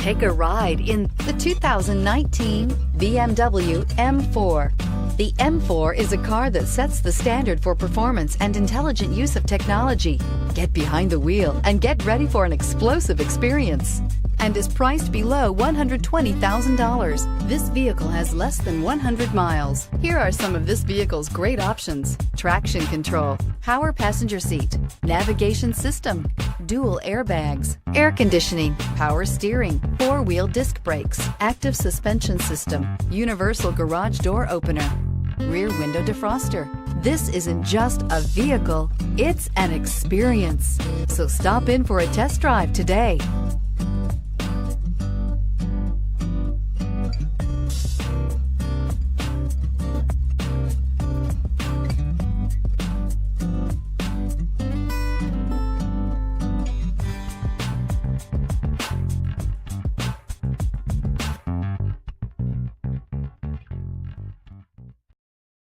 Take a ride in the 2019 BMW M4. The M4 is a car that sets the standard for performance and intelligent use of technology. Get behind the wheel and get ready for an explosive experience, and is priced below $120,000. This vehicle has less than 100 miles. Here are some of this vehicle's great options: traction control, power passenger seat, navigation system, dual airbags, air conditioning, power steering, four-wheel disc brakes, active suspension system, universal garage door opener, rear window defroster. This isn't just a vehicle, it's an experience. So stop in for a test drive today.